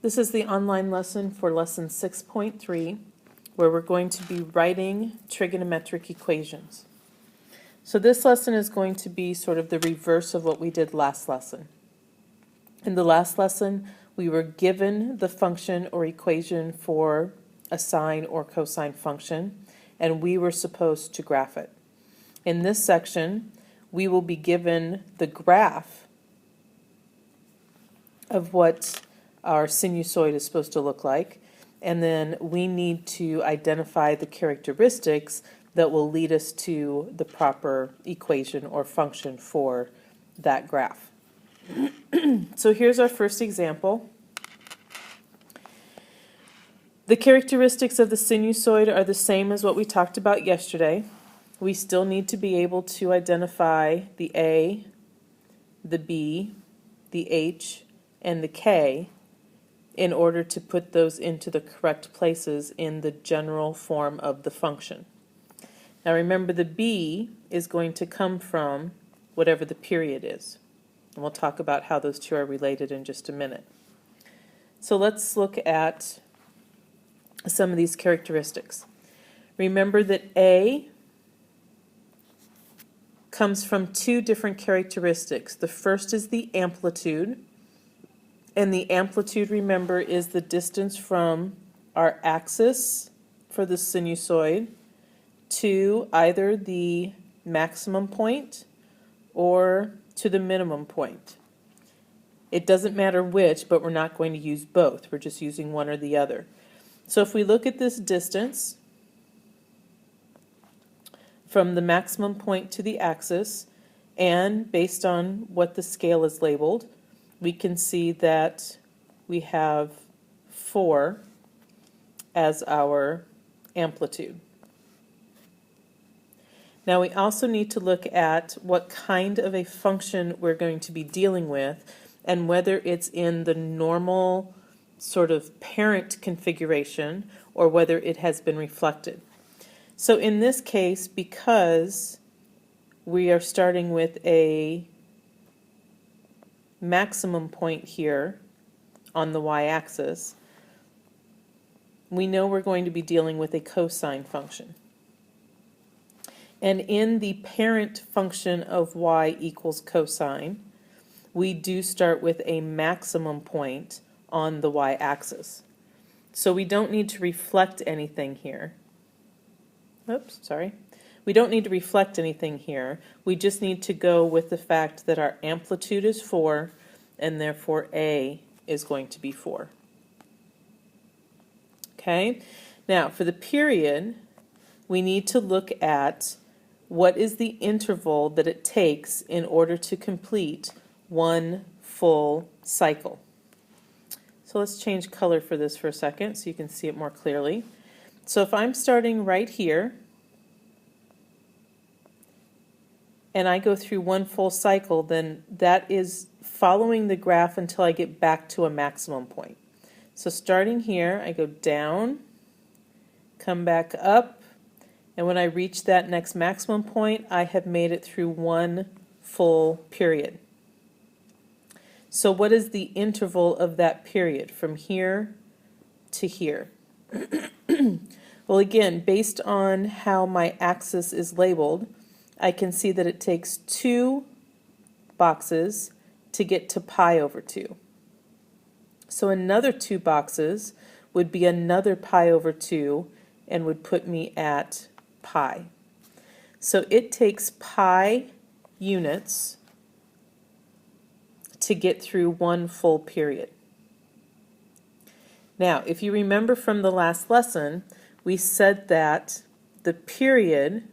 This is the online lesson for lesson 6.3, where we're going to be writing trigonometric equations. So this lesson is going to be sort of the reverse of what we did last lesson. In the last lesson, we were given the function or equation for a sine or cosine function, and we were supposed to graph it. In this section, we will be given the graph of what our sinusoid is supposed to look like, and then we need to identify the characteristics that will lead us to the proper equation or function for that graph. So here's our first example. The characteristics of the sinusoid are the same as what we talked about yesterday. We still need to be able to identify the A, the B, the H, and the K in order to put those into the correct places in the general form of the function. Now remember, the B is going to come from whatever the period is. And we'll talk about how those two are related in just a minute. So let's look at some of these characteristics. Remember that A comes from two different characteristics. The first is the amplitude, and the amplitude, remember, is the distance from our axis for the sinusoid to either the maximum point or to the minimum point. It doesn't matter which, but we're not going to use both. We're just using one or the other. So if we look at this distance from the maximum point to the axis, and based on what the scale is labeled, we can see that we have 4 as our amplitude. Now we also need to look at what kind of a function we're going to be dealing with and whether it's in the normal sort of parent configuration or whether it has been reflected. So in this case, because we are starting with a maximum point here on the y-axis, we know we're going to be dealing with a cosine function. And in the parent function of y equals cosine, we do start with a maximum point on the y-axis. So we don't need to reflect anything here. Oops, sorry. We don't need to reflect anything here. We just need to go with the fact that our amplitude is 4, and therefore A is going to be 4. Okay? Now, for the period, we need to look at what is the interval that it takes in order to complete one full cycle. So let's change color for this for a second so you can see it more clearly. So if I'm starting right here, and I go through one full cycle, then that is following the graph until I get back to a maximum point. So starting here, I go down, come back up, and when I reach that next maximum point, I have made it through one full period. So what is the interval of that period from here to here? Well, again, based on how my axis is labeled, I can see that it takes 2 boxes to get to pi over 2. So another 2 boxes would be another pi over 2 and would put me at pi. So it takes pi units to get through one full period. Now, if you remember from the last lesson, we said that the period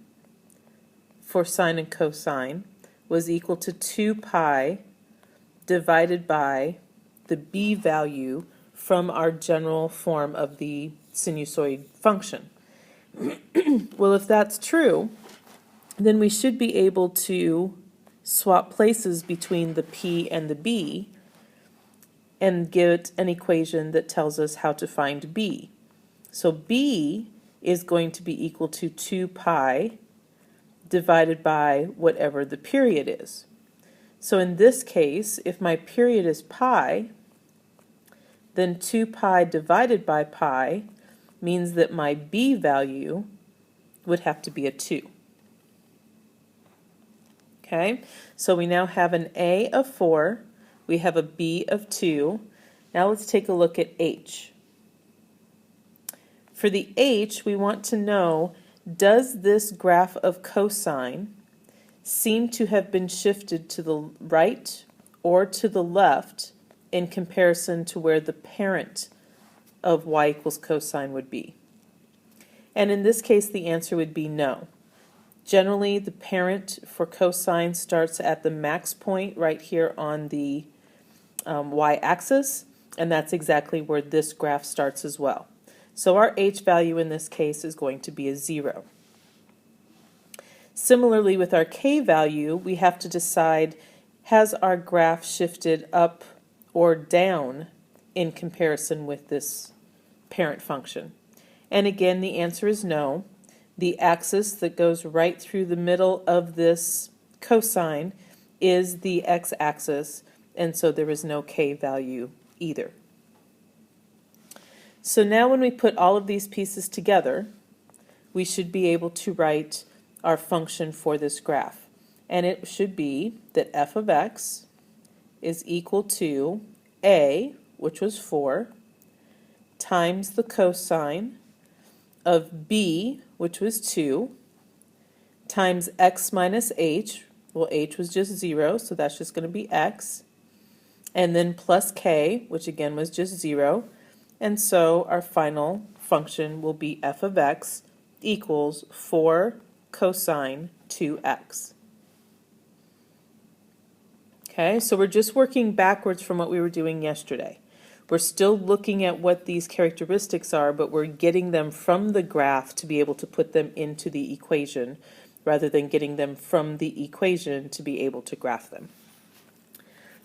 for sine and cosine was equal to 2 pi divided by the b value from our general form of the sinusoid function. Well, if that's true, then we should be able to swap places between the p and the b and get an equation that tells us how to find b. So b is going to be equal to 2 pi divided by whatever the period is. So in this case, if my period is pi, then 2 pi divided by pi means that my b value would have to be a 2. Okay, so we now have an a of 4, we have a b of 2. Now let's take a look at h. For the h, we want to know, does this graph of cosine seem to have been shifted to the right or to the left in comparison to where the parent of y equals cosine would be? And in this case, the answer would be no. Generally, the parent for cosine starts at the max point right here on the y-axis, and that's exactly where this graph starts as well. So our h value in this case is going to be a 0. Similarly, with our k value, we have to decide, has our graph shifted up or down in comparison with this parent function? And again, the answer is no. The axis that goes right through the middle of this cosine is the x-axis, and so there is no k value either. So now when we put all of these pieces together, we should be able to write our function for this graph. And it should be that f of x is equal to a, which was 4, times the cosine of b, which was 2, times x minus h. Well, h was just 0, so that's just going to be x. And then plus k, which again was just 0. And so our final function will be f of x equals 4 cosine 2x. Okay, so we're just working backwards from what we were doing yesterday. We're still looking at what these characteristics are, but we're getting them from the graph to be able to put them into the equation, rather than getting them from the equation to be able to graph them.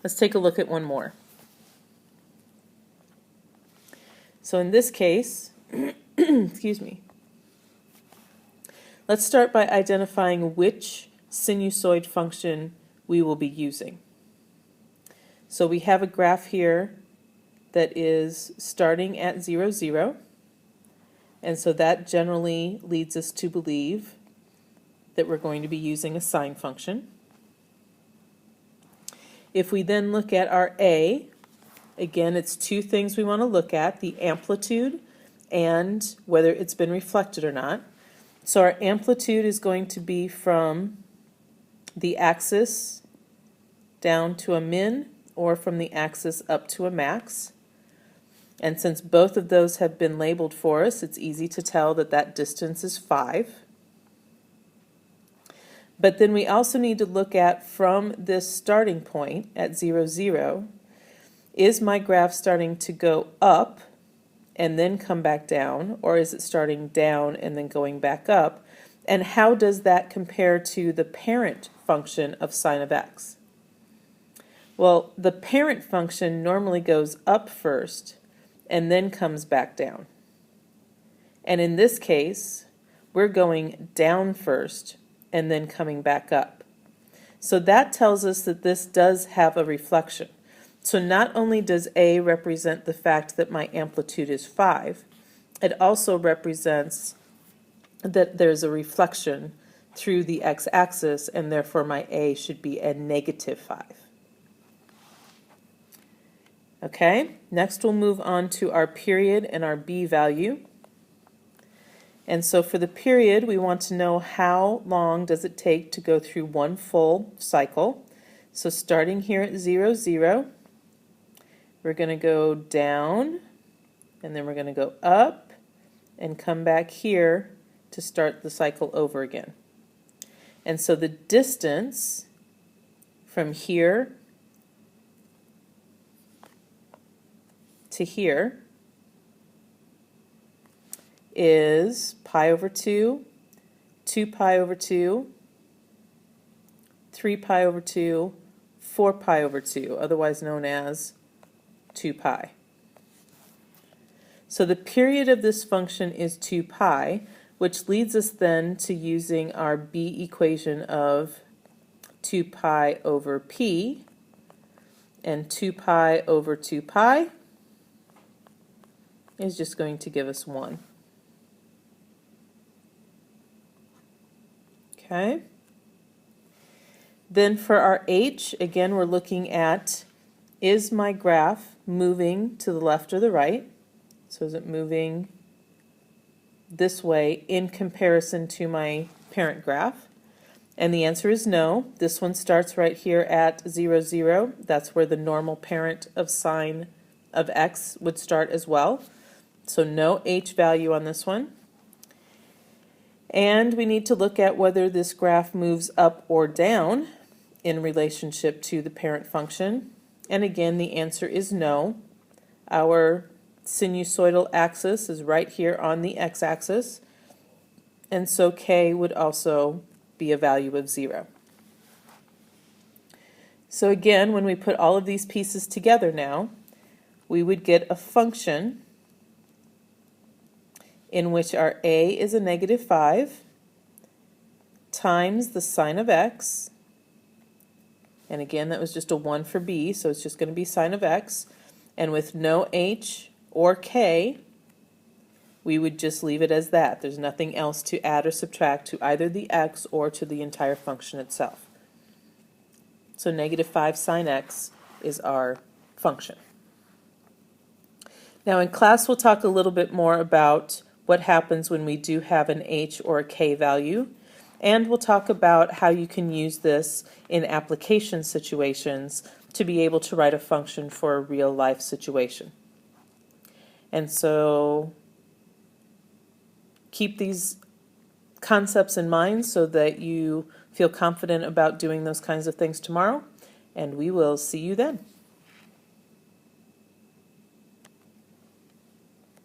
Let's take a look at one more. So in this case, excuse me, let's start by identifying which sinusoid function we will be using. So we have a graph here that is starting at 0, 0, and so that generally leads us to believe that we're going to be using a sine function. If we then look at our a, again, it's two things we want to look at, the amplitude and whether it's been reflected or not. So our amplitude is going to be from the axis down to a min, or from the axis up to a max. And since both of those have been labeled for us, it's easy to tell that that distance is 5. But then we also need to look at, from this starting point at 0, 0, is my graph starting to go up and then come back down, or is it starting down and then going back up? And how does that compare to the parent function of sine of x? Well, the parent function normally goes up first and then comes back down. And in this case, we're going down first and then coming back up. So that tells us that this does have a reflection. So not only does A represent the fact that my amplitude is 5, it also represents that there's a reflection through the x-axis, and therefore my A should be a negative 5. Okay, next we'll move on to our period and our B value. And so for the period, we want to know how long does it take to go through one full cycle. So starting here at 0, 0, we're going to go down, and then we're going to go up and come back here to start the cycle over again. And so the distance from here to here is pi over 2, 2 pi over 2, 3 pi over 2, 4 pi over 2, otherwise known as 2 pi. So the period of this function is 2 pi, which leads us then to using our B equation of 2 pi over p, and 2 pi over 2 pi is just going to give us 1. Okay. Then for our h, again, we're looking at, is my graph moving to the left or the right? So is it moving this way in comparison to my parent graph? And the answer is no. This one starts right here at 0, 0. That's where the normal parent of sine of x would start as well. So no h value on this one. And we need to look at whether this graph moves up or down in relationship to the parent function. And again, the answer is no. Our sinusoidal axis is right here on the x-axis, and so k would also be a value of 0. So again, when we put all of these pieces together now, we would get a function in which our a is a -5 times the sine of x, and again that was just a 1 for b, so it's just going to be sine of x, and with no h or k, we would just leave it as that. There's nothing else to add or subtract to either the x or to the entire function itself. So -5 sine x is our function. Now in class we'll talk a little bit more about what happens when we do have an h or a k value, and we'll talk about how you can use this in application situations to be able to write a function for a real life situation. And so keep these concepts in mind so that you feel confident about doing those kinds of things tomorrow, and we will see you then.